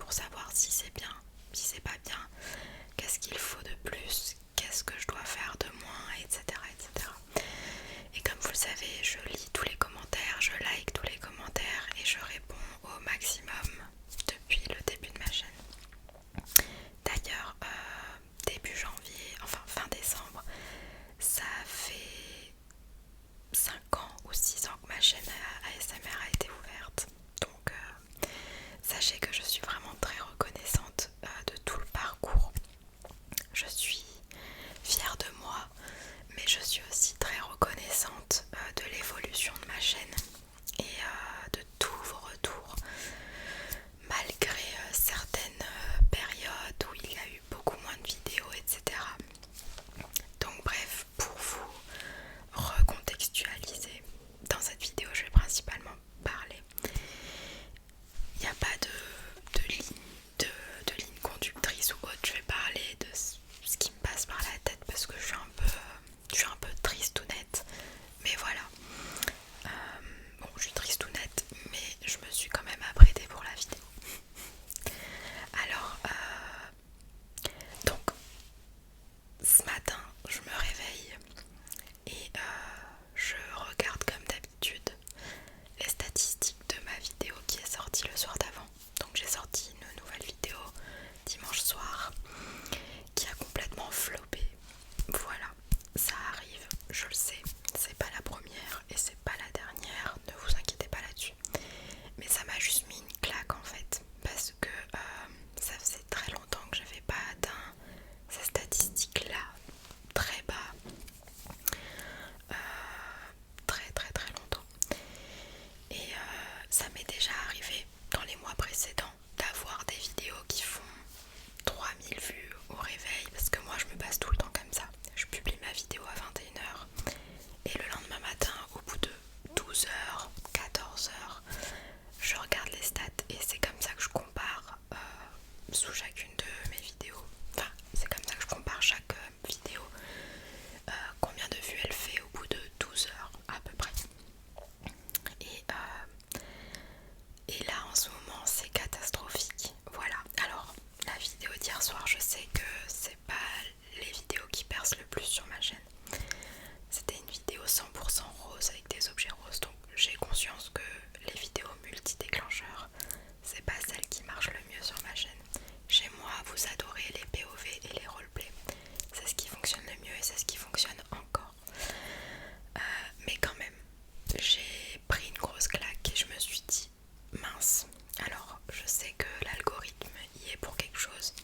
pour savoir si c'est bien, si c'est pas bien, qu'est-ce qu'il faut de plus, qu'est-ce que je dois faire de moins, etc. etc. Et comme vous le savez, je lis tous les commentaires, je like tous les commentaires et je réponds au maximum depuis le début de ma chaîne. D'ailleurs, début janvier, enfin fin décembre, ça fait 5 ans ou 6 ans que ma chaîne ASMR a été ouverte. Donc sachez que je suis vraiment très reconnaissante de tout le parcours. Je suis fière de moi, mais je suis aussi très reconnaissante de l'évolution de ma chaîne et de tous vos retours. Malgré certaines périodes où il y a eu beaucoup moins de vidéos, etc. Donc bref, pour vous recontextualiser, dans cette vidéo je vais principalement parler. Il n'y a pas de ligne conductrice ou autre, je vais parler de ce qui me passe par la tête parce que je suis un peu triste ou nette. Mais voilà, bon je suis triste ou nette, mais je me suis quand même apprêtée pour la vidéo. Alors, donc ce matin je me réveille et je regarde comme d'habitude les statistiques de ma vidéo qui est sortie le soir d'avant. Donc j'ai sorti une nouvelle vidéo dimanche soir qui a complètement floppé. Voilà, ça arrive, je le sais, c'est pas la première et c'est pas la dernière, ne vous inquiétez pas là-dessus. Mais ça m'a juste mis une claque en fait, parce que ça faisait très longtemps que j'avais pas atteint ces statistiques-là, très bas, très très très longtemps. Et ça m'est déjà arrivé dans les mois précédents d'avoir des vidéos qui font 3000 vues au réveil, parce que moi je me passe tout le temps comme ça. Je publie ma vidéo à 21h et le lendemain matin, au bout de 12h, 14h, je regarde les stats et c'est comme ça que je compare sous chacune de mes vidéos. Enfin, c'est comme ça que je compare chaque vidéo, combien de vues elle fait au bout de 12 heures à peu près. Et là en ce moment c'est catastrophique. Voilà, alors la vidéo d'hier soir, je sais que c'est pas les vidéos qui percent le plus sur ma chaîne. C'était une vidéo 100% rose avec des objets roses, donc j'ai conscience que les vidéos multi-déclencheurs, c'est pas celle qui marche le mieux sur ma chaîne. Chez moi, vous adorez les POV et les roleplays. C'est ce qui fonctionne le mieux et c'est ce qui fonctionne encore. Mais quand même, j'ai pris une grosse claque et je me suis dit, mince, alors je sais que l'algorithme y est pour quelque chose.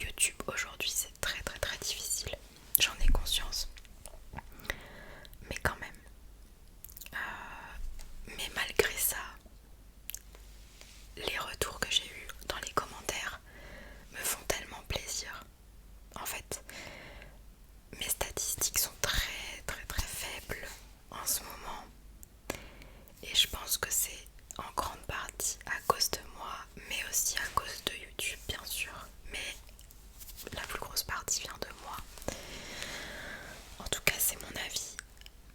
YouTube aujourd'hui c'est très très très difficile, j'en ai conscience. Mais quand même, mais malgré ça, les retours que j'ai eus dans les commentaires me font tellement plaisir. En fait, mes statistiques sont très très très faibles en ce moment. Et je pense que c'est en grande partie à cause de moi, mais aussi à cause de YouTube bien sûr. Mais la plus grosse partie vient de moi. En tout cas c'est mon avis.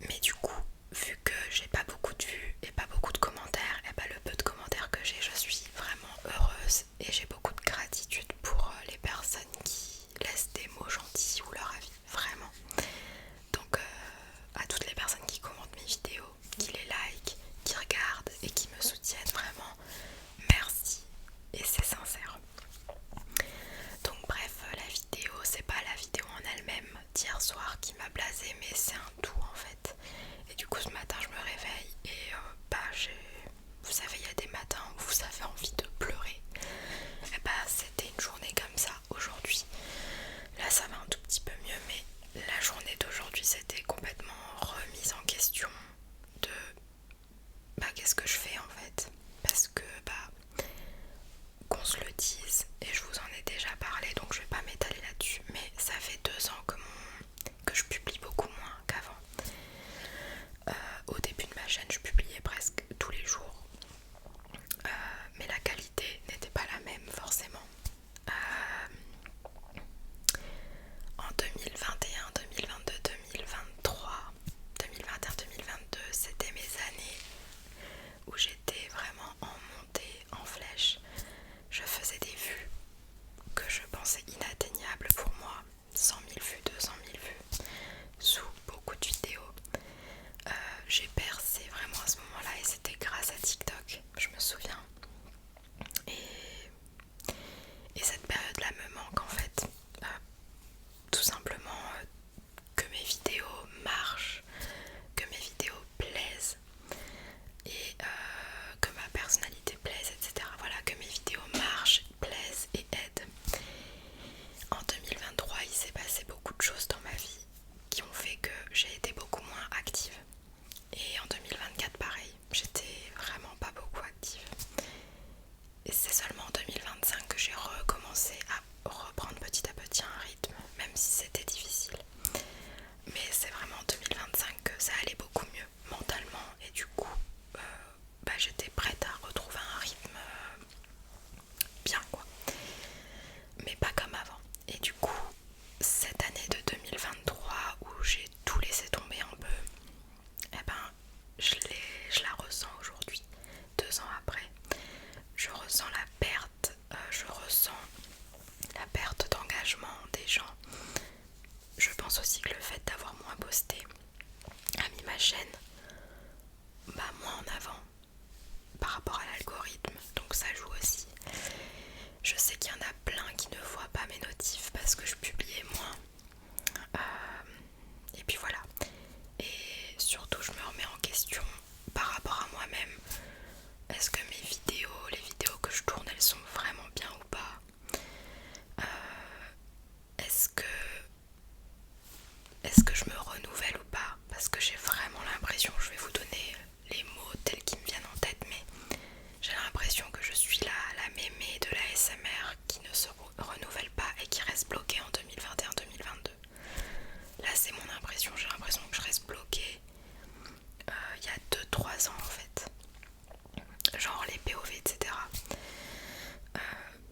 Mais du coup, vu que j'ai pas beaucoup de vues et pas beaucoup de commentaires, et bah le peu de commentaires que j'ai, je suis vraiment heureuse et j'ai beaucoup de gratitude pour les personnes qui laissent des mots gentils ou leur avis, vraiment. Donc à toutes les personnes qui commentent mes vidéos, qui les like, qui regardent et qui me soutiennent, vraiment merci et c'est sincère. Donc bref, la vidéo, c'est pas la vidéo en elle-même d'hier soir qui m'a blasée, mais c'est un tout en fait. Et du coup ce matin je me réveille et vous savez, il y a des matins où vous avez envie de pleurer. Et bah c'était une journée comme ça aujourd'hui. Là ça va un tout petit peu mieux, mais la journée d'aujourd'hui c'était complètement remise en question de qu'est-ce que je fais en fait. Parce que qu'on se le dise, et je vous en ai déjà parlé donc je vais pas m'étaler là-dessus, mais ça fait 2 ans que je publie beaucoup moins qu'avant. Au début de ma chaîne je publiais presque tous les jours, mais la qualité l'engagement des gens. Je pense aussi que le fait d'avoir moins posté a mis ma chaîne moins en avant par rapport à l'algorithme, donc ça joue aussi. Je sais qu'il y en a plein qui ne voient pas mes notifs parce que je publiais moins. Et puis voilà. Et surtout je me remets en question par rapport à moi-même. Est-ce que mes vidéos, les vidéos que je tourne, elles sont vraiment bien ou pas? Est-ce que je me renouvelle ou pas? Parce que j'ai vraiment l'impression, je vais vous donner les mots tels qu'ils me viennent en tête, mais j'ai l'impression que je suis la mémé de la SMR qui ne se renouvelle pas et qui reste bloquée en 2021-2022. Là c'est mon impression, j'ai l'impression que je reste bloquée il y a 2-3 ans en fait. Genre les POV, etc.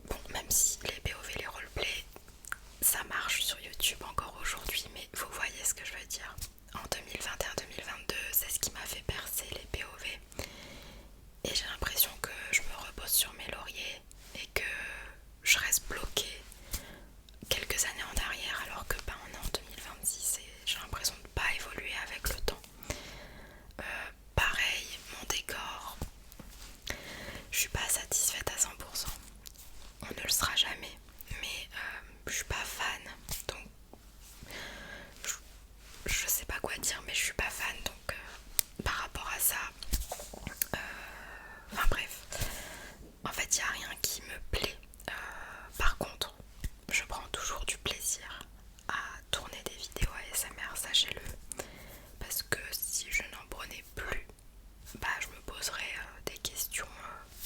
Bon, même si les POV, les roleplays, ça marche sur YouTube encore aujourd'hui, mais vous voyez ce que je veux dire. En 2021-2022, c'est ce qui m'a fait percer les POV. Et j'ai l'impression que je me repose sur mes lauriers et que je reste bloquée quelques années en arrière alors que on est en 2026 et j'ai l'impression de ne pas évoluer avec le temps. Pareil, mon décor, je suis pas satisfaite à 100%. On ne le sera jamais, mais je suis pas fan, donc je sais pas quoi dire, mais je suis pas fan, donc par rapport à ça, enfin bref, en fait il n'y a rien qui me plaît. Par contre, je prends toujours du plaisir à tourner des vidéos ASMR, sachez-le, parce que si je n'en prenais plus, je me poserais des questions,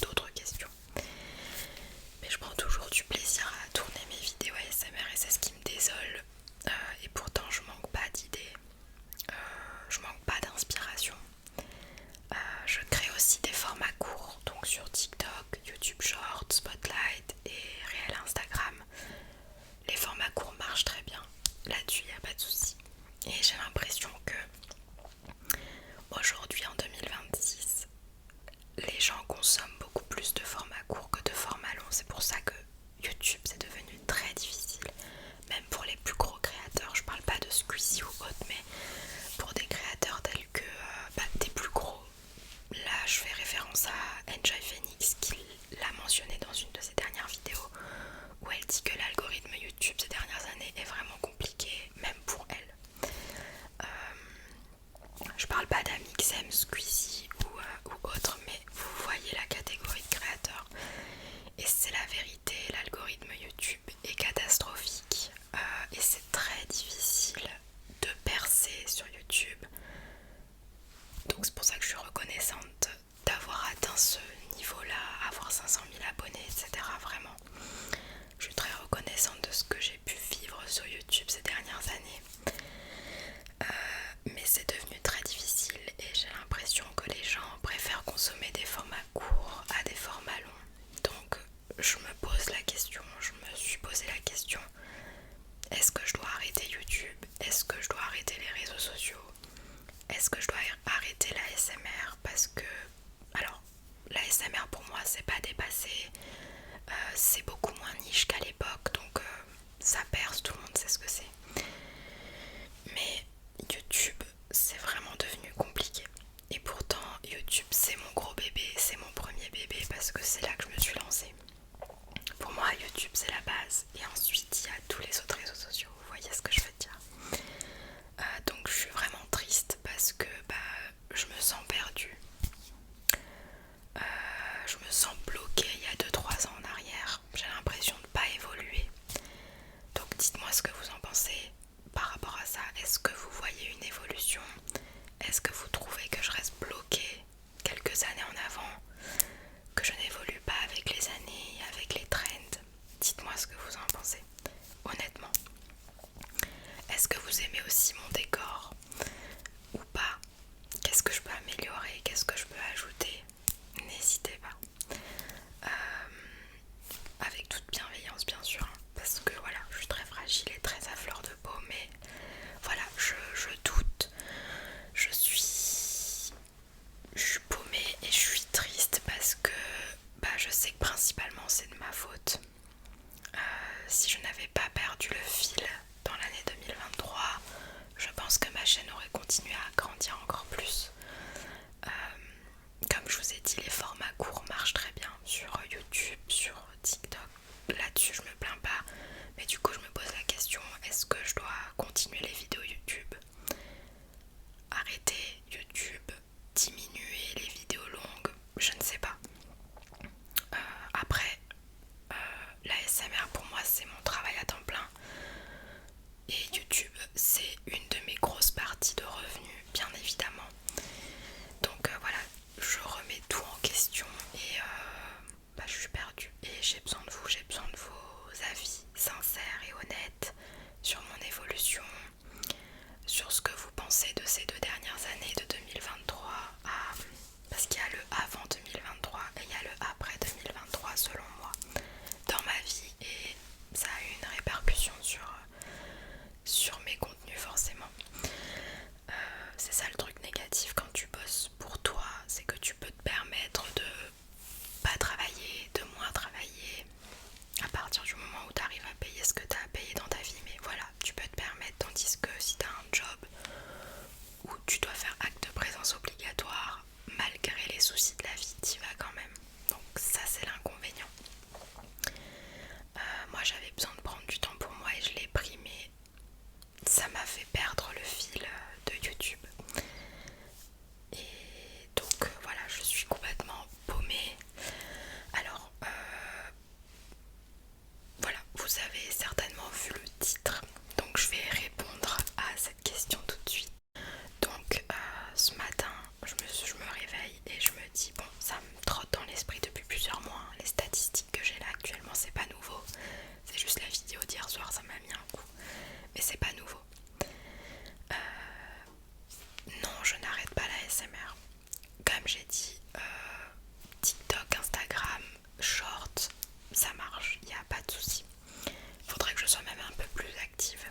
d'autres questions. Mais je prends toujours du plaisir à tourner mes vidéos ASMR et c'est ce qui me désole. Et pourtant je manque pas d'idées, je manque pas d'inspiration. Je crée aussi des formats courts, donc sur TikTok, YouTube Short, Spotlight et Réel Instagram. Les formats courts marchent très bien, là-dessus il n'y a pas de souci. Et j'ai l'impression que aujourd'hui en 2026, les gens consomment beaucoup plus de formats courts que de formats longs. C'est pour ça que YouTube c'est devenu très difficile, même pour les plus gros créateurs. Je parle pas de Squeezie ou autre, mais pour des créateurs tels que des plus gros. Là je fais référence à Enjoy Phoenix qui l'a mentionné dans une de ses dernières vidéos où elle dit que l'algorithme YouTube ces dernières années est vraiment compliqué, même pour elle. Je parle pas d'Amixem, Squeezie ou autre, mais vous voyez la catégorie de créateurs. Et c'est la vérité, l'algorithme YouTube est catastrophique et c'est très difficile de percer sur YouTube. Donc c'est pour ça que je suis reconnaissante d'avoir atteint ce niveau-là, avoir 500 000 abonnés, etc. Vraiment, je suis très reconnaissante de ce que j'ai pu vivre sur YouTube ces dernières années. Mais c'est devenu très difficile et j'ai l'impression que les gens préfèrent consommer des formats courts à des formats longs. Donc je me pose la question, je me suis posé la question, est-ce que je dois arrêter YouTube? Est-ce que je dois arrêter les réseaux sociaux? Est-ce que je dois arrêter la SMR? Parce que, alors, la SMR pour moi c'est pas dépassé, c'est beaucoup moins niche qu'à l'époque, donc ça perce, tout le monde sait ce que c'est. Mais YouTube c'est vraiment devenu compliqué. Et pourtant YouTube c'est mon gros bébé, c'est mon premier bébé parce que c'est là que je me suis lancée. Pour moi YouTube c'est la base et ensuite il y a tous les autres réseaux sociaux, vous voyez ce que je veux dire. Donc je suis vraiment triste parce que je me sens perdue. Je me sens bloquée il y a 2-3 ans en arrière, j'ai l'impression de ne pas évoluer. Donc dites-moi ce que vous en pensez par rapport à ça. Est-ce que vous voyez une évolution? Est-ce que vous trouvez que je reste bloquée quelques années en avant, que je n'évolue pas avec les années, avec les trends? Dites-moi ce que vous en pensez, honnêtement. Est-ce que vous aimez aussi mon décor ou pas? Qu'est-ce que je peux améliorer? Qu'est-ce que je peux ajouter? N'hésitez pas. Avec toute bienveillance bien sûr, parce que voilà, je suis très fragile et très à fleur de peau, mais voilà, je doute, je suis paumée et je suis triste parce que je sais que principalement c'est de ma faute. Si je n'avais pas perdu perdu le fil dans l'année 2023, je pense que ma chaîne aurait continué à grandir encore plus. Comme je vous ai dit, les formats courts marchent très bien sur YouTube, sur TikTok. Là-dessus, je me plains pas. Mais du coup, je me pose la question, est-ce que je dois continuer les vidéos YouTube, arrêter YouTube, diminuer les vidéos longues? Je ne sais pas. Après, la SMR pour moi c'est mon travail à temps plein. Et YouTube c'est une de mes grosses parties de revenus, bien évidemment. Donc voilà, je remets tout en question et je suis perdue. Et j'ai besoin de vous, j'ai besoin de vos avis sincères et honnêtes sur mon évolution, sur ce que vous pensez de ces 2 dernières années de 2023 parce qu'il y a le avant 2023 et il y a le après 2023 selon moi dans ma vie, et ça a eu une répercussion sur mes contenus forcément. C'est ça le truc négatif quand tu bosses pour toi, c'est que tu peux te permettre de pas travailler, de moins travailler à partir du moment où tu arrives à payer ce que tu as à payer dans ta vie. Mais voilà, tu peux te permettre, tandis que si tu as un job où tu dois faire acte de présence obligatoire, malgré les soucis de la vie, tu y vas quand même. Donc ça c'est l'inconvénient. Moi j'avais besoin de prendre du temps pour moi et je l'ai pris, mais ça m'a fait perdre le fil de YouTube. Et donc voilà, je suis complètement paumée. Alors voilà, vous avez certainement vu le titre, donc je vais répondre à cette question tout de suite. Donc ce matin, je me réveille et je me dis, bon, ça me trotte dans l'esprit depuis plusieurs mois. Les statistiques que j'ai là actuellement, c'est pas nouveau. C'est juste la vidéo d'hier soir, ça m'a mis un coup. Mais c'est pas nouveau. Non, je n'arrête pas la SMR. Comme j'ai dit, TikTok, Instagram, Short, ça marche, il n'y a pas de souci. Faudrait que je sois même un peu plus active.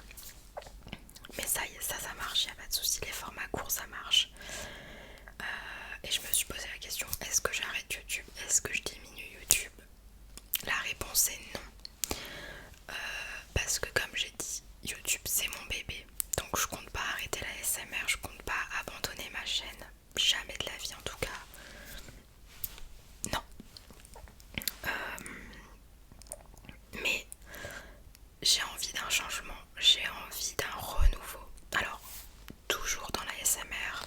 Mais ça marche, il n'y a pas de souci. Les formats courts, ça marche. Et je me suis posé la question, est-ce que j'arrête YouTube? Est-ce que je diminue YouTube? La réponse est non. Parce que comme j'ai dit, YouTube c'est mon bébé. Donc je compte pas arrêter la SMR, je compte pas abandonner ma chaîne. Jamais de la vie en tout cas. Non. Mais j'ai envie d'un changement, j'ai envie d'un renouveau. Alors, toujours dans la SMR,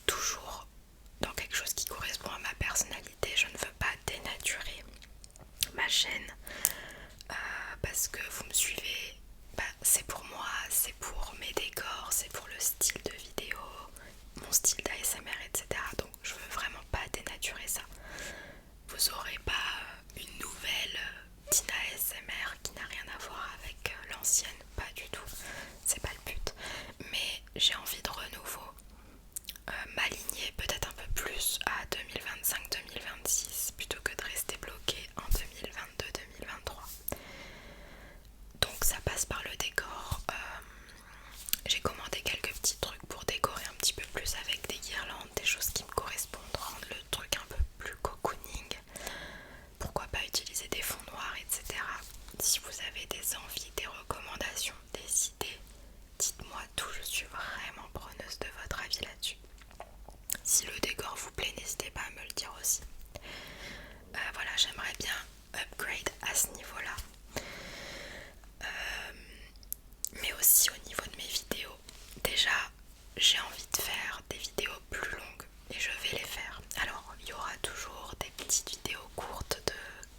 toujours dans quelque chose qui correspond à ma personnalité. Je ne veux pas dénaturer ma chaîne parce que vous me suivez, c'est pour moi, c'est pour mes décors, c'est pour le style de vidéo, mon style d'ASMR, etc. Donc je veux vraiment pas dénaturer ça. Vous aurez pas une nouvelle Tina ASMR qui n'a rien à voir avec l'ancienne, pas du tout, c'est pas le but. Mais j'ai envie de renouveau, m'aligner peut-être un peu plus à 2025-2026 plutôt que de rester bloqué en 2022-2023. Donc ça passe par le décor. J'ai commandé quelques petits trucs pour décorer un petit peu plus avec des guirlandes, des choses qui me correspondent, rendre le truc un peu plus cocooning. Pourquoi pas utiliser des fonds noirs, etc. Si vous avez des envies, des recommandations, des idées, dites-moi tout, je suis vraiment preneuse de votre avis là-dessus. Si le décor vous plaît, n'hésitez pas à me le dire aussi. Voilà, j'aimerais bien upgrade à ce niveau-là. Mais aussi au niveau de mes vidéos. Déjà, j'ai envie de faire des vidéos plus longues et je vais les faire. Alors, il y aura toujours des petites vidéos courtes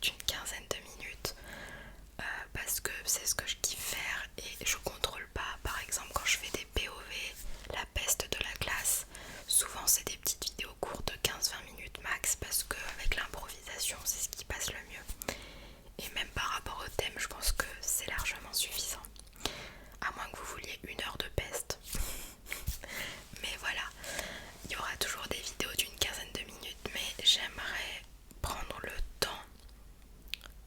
d'une quinzaine de minutes parce que c'est ce que je kiffe faire et je contrôle pas. Par exemple, quand je fais des POV, la peste de la classe, souvent c'est des petites vidéos courtes de 15-20 minutes max parce qu'avec l'improvisation, c'est ce qui passe le mieux. Et même par rapport au thème, je pense que c'est largement suffisant. À moins que vous vouliez 1 heure de peste. Mais voilà, il y aura toujours des vidéos d'une quinzaine de minutes, mais j'aimerais prendre le temps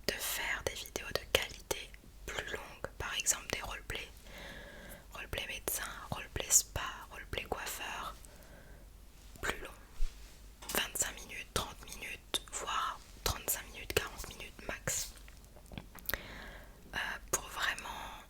de faire des vidéos de qualité plus longues. Par exemple des roleplays. Roleplay médecin, roleplay spa, roleplay coiffeur. Plus long. 25 minutes, 30 minutes, voire 35 minutes, 40 minutes max. Pour vraiment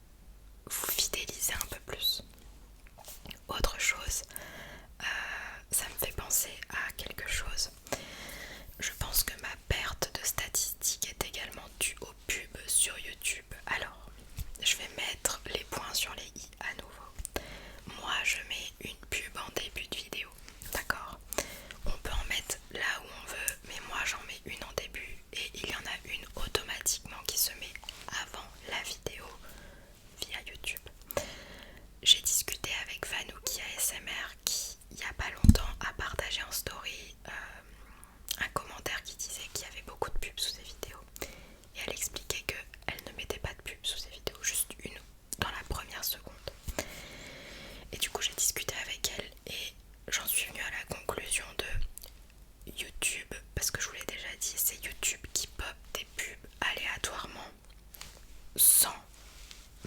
sans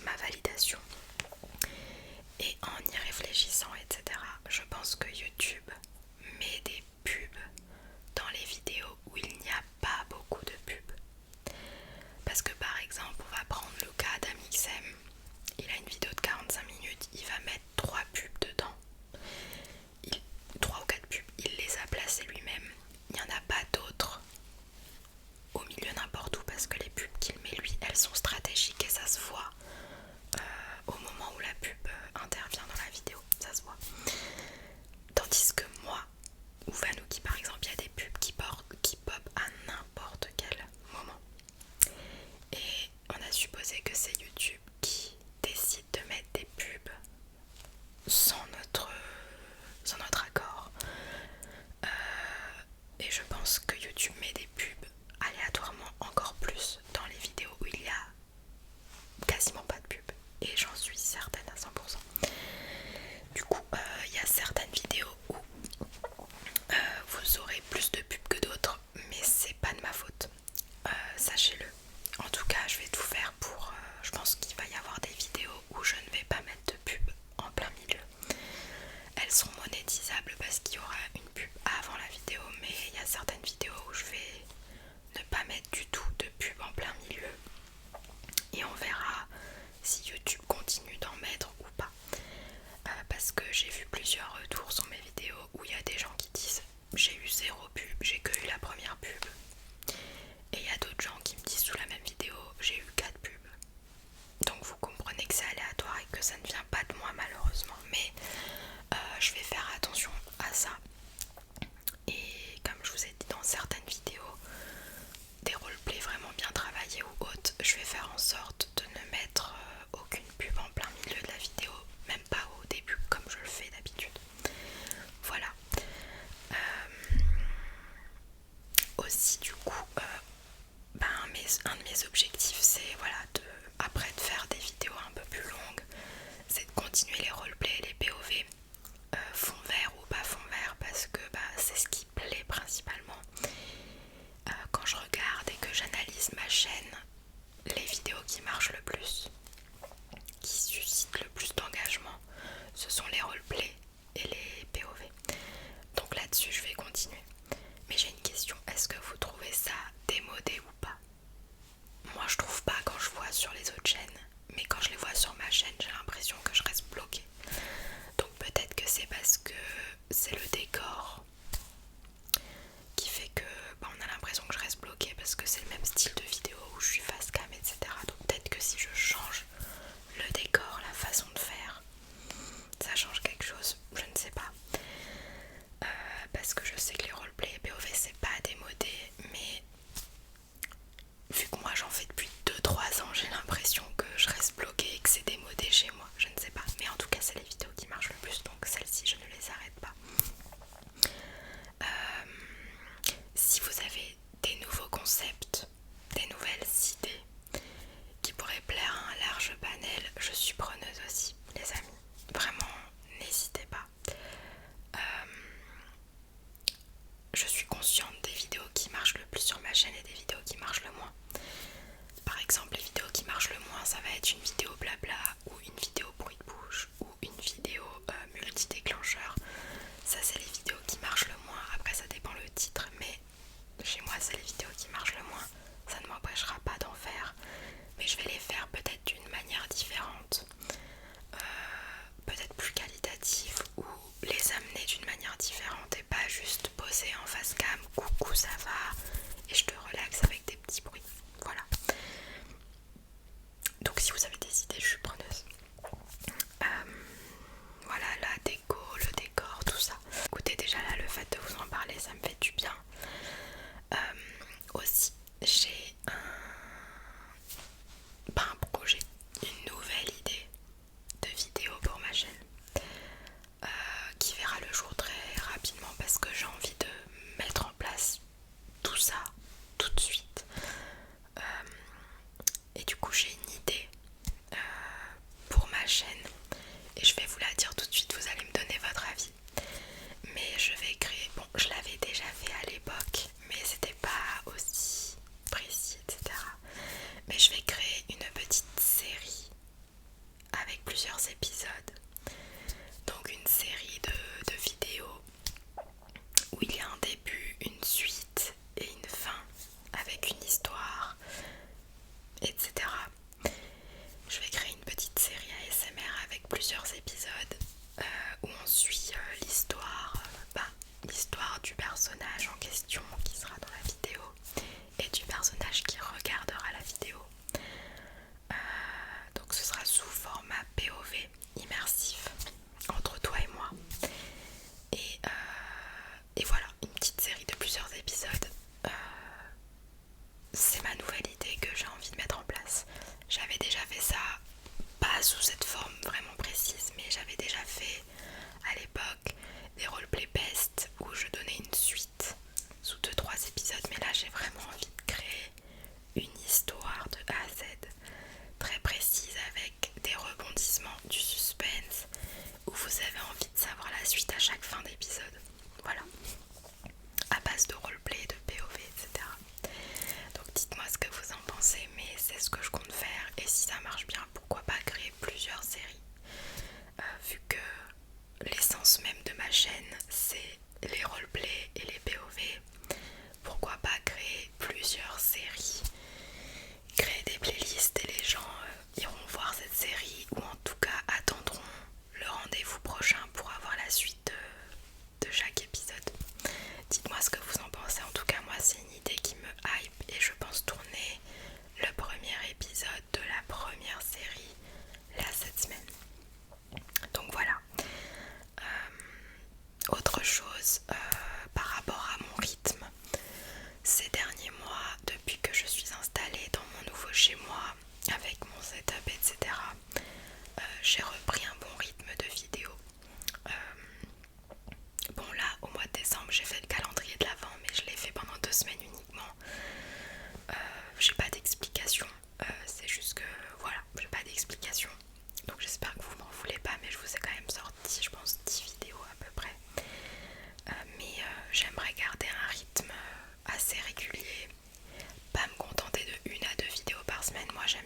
ma validation. Et en y réfléchissant, etc., je pense que YouTube met des pubs dans les vidéos où il n'y a pas beaucoup de pubs. Parce que par exemple, on va prendre le cas d'Amixem. Il a une vidéo de 45 minutes, il va mettre 3 pubs dedans. 3 ou 4 pubs, il les a placées lui-même. Il n'y en a pas d'autres au milieu n'importe où parce que les pubs qu'il met lui, elles sont stratégiques et ça se voit au moment où la pub intervient dans la vidéo, ça se voit. Tandis que moi, ou Vanouki par exemple, il y a des pubs qui pop à n'importe quel moment. Et on a supposé que c'est YouTube qui décide de mettre des pubs sans notre accord. Et je pense que YouTube met des pubs aléatoirement encore plus dans les vidéos où il y a quasiment pas de pub. Et j'en suis certaine à 100%. Du coup, il y a certaines vidéos où vous aurez plus de pubs que d'autres, mais c'est pas de ma faute. Sachez-le. En tout cas, je vais tout faire pour... je pense qu'il va y avoir des vidéos où je ne vais pas mettre de pub en plein milieu. Elles sont monétisables parce qu'il y aura une pub avant la vidéo, mais il y a certaines vidéos où je vais ne pas mettre du tout de pub en plein milieu. Et on verra si YouTube continue d'en mettre ou pas. Parce que j'ai vu plusieurs retours sur mes vidéos où il y a des gens qui disent j'ai eu 0 pub, j'ai que eu la première pub. Et il y a d'autres gens qui me disent sous la même vidéo j'ai eu 4 pubs. Donc vous comprenez que c'est aléatoire et que ça ne vient pas de moi malheureusement. Mais je vais faire attention à ça. Et comme je vous ai dit dans certaines vidéos, des roleplays vraiment bien travaillés ou autres, je vais faire en sorte de ne mettre aucune pub en plein milieu de la vidéo, même pas au début comme je le fais d'habitude. Voilà. Aussi du coup, un de mes objectifs c'est voilà, après de faire des vidéos un peu plus longues, c'est de continuer les roleplays et les POV fond vert ou pas fond vert parce que c'est ce qui plaît principalement. Quand je regarde et que j'analyse ma chaîne, les vidéos qui marchent le plus, qui suscitent le plus d'engagement, ce sont les roleplays et les POV. Donc là-dessus je vais continuer. Mais j'ai une question, est-ce que vous trouvez ça démodé ou pas? Moi je trouve pas quand je vois sur les autres chaînes, mais quand je les vois sur ma chaîne j'ai l'impression que je reste bloquée. Donc peut-être que c'est parce que c'est le décor qui fait que on a l'impression que je reste bloquée parce que c'est le même style de vidéo où je suis face cam, etc. Donc peut-être que si je change le décor, la façon de faire, ça change quelque chose, je ne sais pas. Parce que je sais que les roleplays et POV c'est pas démodé, mais vu que moi j'en fais depuis 2-3 ans, j'ai l'impression que je reste bloquée et que c'est démodé chez moi, je ne sais pas. Mais en tout cas c'est les vidéos qui marchent le plus, donc celles-ci je ne les arrête pas. Si vous avez des nouveaux concepts, des nouvelles idées qui pourraient plaire à un large panel, je suis preneuse aussi, les amis. Vraiment, n'hésitez pas. Je suis consciente des vidéos qui marchent le plus sur ma chaîne et des vidéos qui marchent le moins. Par exemple, les vidéos qui marchent le moins, ça va être une vidéo blabla ou une vidéo bruit de bouche ou une vidéo multi-déclencheur. Ça, c'est les vidéos qui marchent le moins. Après, ça dépend le titre, mais chez moi, c'est les vidéos qui marchent le moins. Ça ne m'empêchera pas d'en faire, mais je vais les faire peut-être d'une manière différente, peut-être plus qualitative, ou les amener d'une manière différente et pas juste poser en face cam, coucou ça va, et je te relaxe avec des petits bruits. Voilà. Donc si vous avez des idées, je suis preneuse. Voilà, la déco, le décor, tout ça. Écoutez, déjà là, le fait de vous en parler, ça me fait du bien. Aussi, j'ai un projet, une nouvelle idée de vidéo pour ma chaîne qui verra le jour très rapidement parce que j'ai envie de mettre en place tout ça tout de suite. Et du coup, j'ai une idée pour ma chaîne et je vais vous la dire tout de suite, vous allez me donner votre avis. Mais je vais créer, bon, je l'avais déjà fait à l'époque, mais c'était pas aussi précis, etc. Mais je vais créer une petite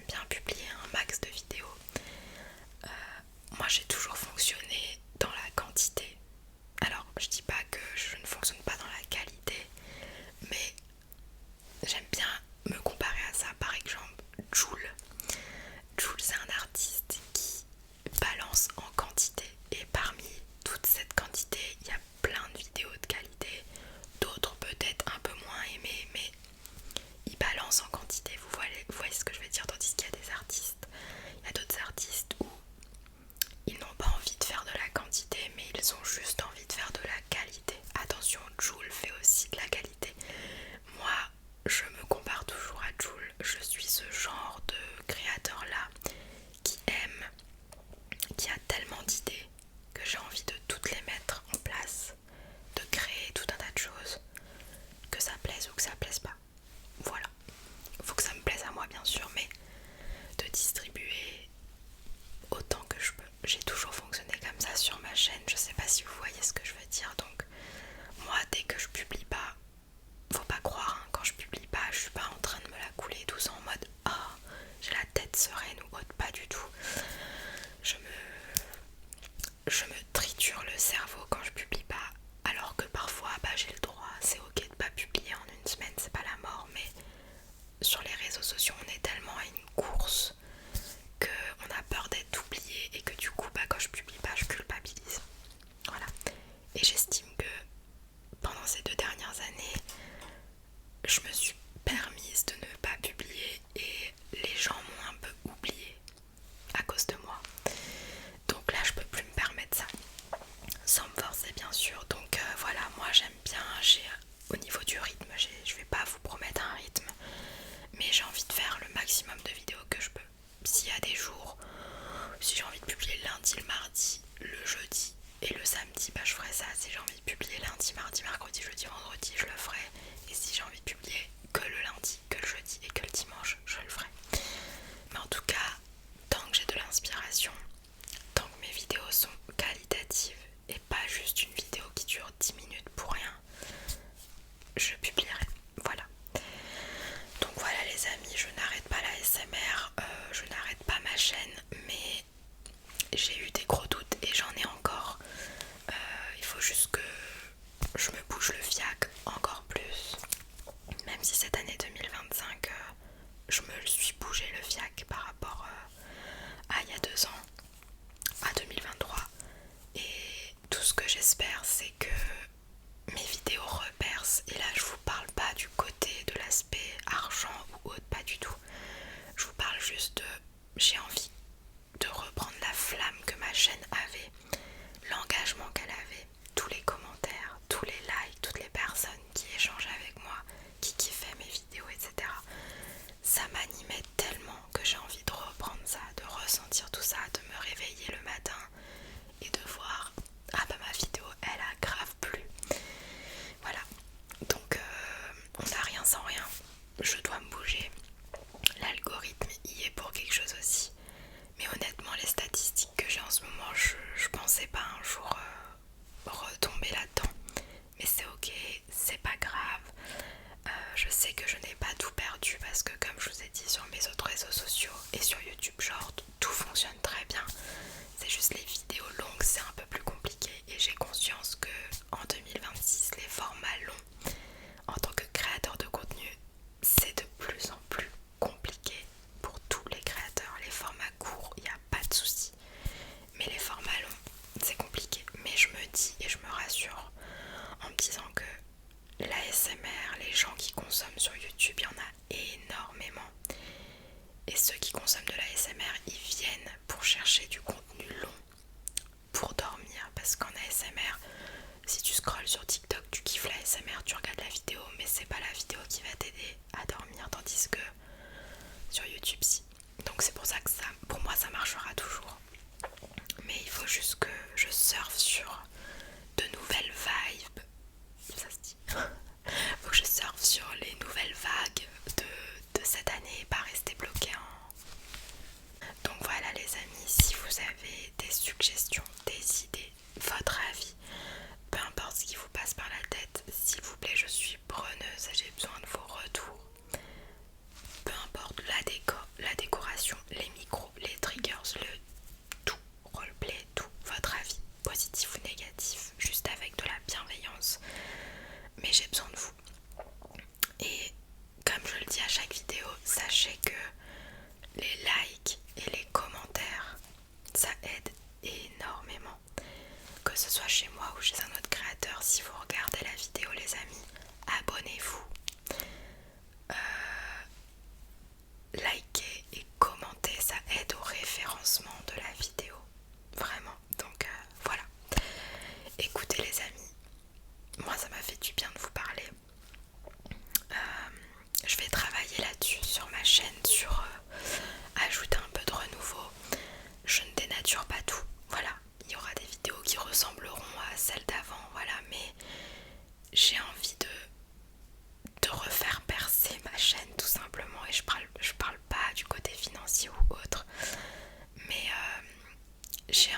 j'aime bien publier un max de vidéos. Moi j'ai toujours fonctionné dans la quantité. Alors je dis pas que je ne fonctionne pas dans la qualité, mais j'aime bien me comparer à ça. Par exemple, Jul. Jul, c'est un artiste qui balance en quantité. Et parmi toute cette quantité, il y a plein de vidéos de qualité. D'autres peut-être un peu moins aimées, mais il balance en quantité. Vous voyez ce que je veux dire? Tandis qu'il y a des artistes, il y a d'autres artistes où ils n'ont pas envie de faire de la quantité, mais ils ont juste envie de faire de la qualité. Attention, Jul fait aussi de la qualité. Moi, je me compare toujours à Jul. Je suis ce genre de créateur là qui aime, qui a tellement d'idées que j'ai envie de toutes les mettre en place, de créer tout un tas de choses, que ça plaise ou que ça plaise pas. Voilà, faut que ça me plaise à moi bien sûr, mais de distribuer autant que je peux. J'ai toujours fonctionné comme ça sur ma chaîne, je sais pas si vous voyez ce que je veux dire. Donc moi, dès que je publie pas, faut pas croire, hein, quand je publie pas, je suis pas en train de me la couler douce en mode ah, j'ai la tête sereine ou autre, pas du tout. Je me triture le cerveau quand je publie pas, alors que parfois j'ai le droit, c'est ok de pas publier en une semaine, c'est pas la mort, mais sur les réseaux sociaux on est tellement à une course qu'on a peur d'être oublié et que du coup quand je publie pas je culpabilise. Voilà. Et j'estime que pendant ces 2 dernières années, je me suis permise de ne pas publier et les gens m'ont un peu oublié à cause de moi. Donc là je peux plus me permettre ça, sans me forcer bien sûr. Donc voilà, moi j'aime bien, au niveau du rythme, je vais pas vous promettre un rythme, mais j'ai envie de faire le maximum de vidéos que je peux. S'il y a des jours, si j'ai envie de publier le lundi, le mardi, le jeudi et le samedi, je ferai ça. Si j'ai envie de publier lundi, mardi, mercredi, jeudi, vendredi, je le ferai. Et si j'ai envie de publier que le lundi, que le jeudi et que le dimanche, je le ferai. Mais en tout cas, tant que j'ai de l'inspiration, tant que mes vidéos sont qualitatives et pas juste une vidéo qui dure 10 minutes pour rien, je publierai. Voilà. Donc voilà les amis, je n'arrête pas la SMR, je n'arrête pas ma chaîne, mais j'ai eu des gros doutes et j'en ai encore. Il faut juste que je me bouge le fiac encore plus. Même si cette année 2025, je me suis bougé le fiac par rapport à il y a 2 ans, à 2023. Et tout ce que j'espère, c'est que mes vidéos repercent. Et là, je vous parle pas du côté de l'aspect argent ou autre, pas du tout. Je vous parle juste de j'ai envie de reprendre la flamme que ma chaîne avait, l'engagement qu'elle avait, tous les commentaires, tous les likes, toutes les personnes qui échangeaient avec moi, qui kiffaient mes vidéos, etc. Ça m'animait tellement que j'ai envie de reprendre ça, de ressentir tout ça, de me réveiller le matin et de voir ah ma vidéo elle a grave plu. Voilà, donc on n'a rien sans rien, je dois me bouger. L'algorithme y est pour quelque chose aussi. Mais honnêtement, les statistiques que j'ai en ce moment, je pensais pas un jour retomber là-dedans. Mais c'est ok, c'est pas grave. Je sais que je n'ai pas tout perdu parce que comme je vous ai dit sur mes autres réseaux sociaux et sur YouTube Short, tout fonctionne très bien. C'est juste les vidéos longues, c'est un peu plus compliqué. Et j'ai conscience que en 2026, les formats longs, en tant que créateur de contenu, c'est de plus en plus compliqué pour tous les créateurs. Les formats courts, il n'y a pas de souci, mais les formats longs, c'est compliqué. Mais je me dis et je me rassure en me disant que l'ASMR, les gens qui consomment sur YouTube, il y en a énormément. Et ceux qui consomment de l'ASMR, ils viennent pour chercher du contenu long, pour dormir. Parce qu'en ASMR, si tu scrolles sur TikTok, tu kiffes l'ASMR, tu regardes la vidéo, mais c'est pas la vidéo qui va t'aider à dormir, tandis que sur YouTube, si. Donc c'est pour ça que ça, pour moi, ça marchera toujours. Mais il faut juste que je surfe sur de nouvelles vibes. Ça se dit. Faut que je surfe sur les nouvelles vagues de cette année et pas rester bloqué en... Donc voilà les amis, si vous avez des suggestions, des idées, votre avis, peu importe ce qui vous passe par la tête, s'il vous plaît, je suis preneuse et j'ai besoin de vos retours. Peu importe la décoration j'ai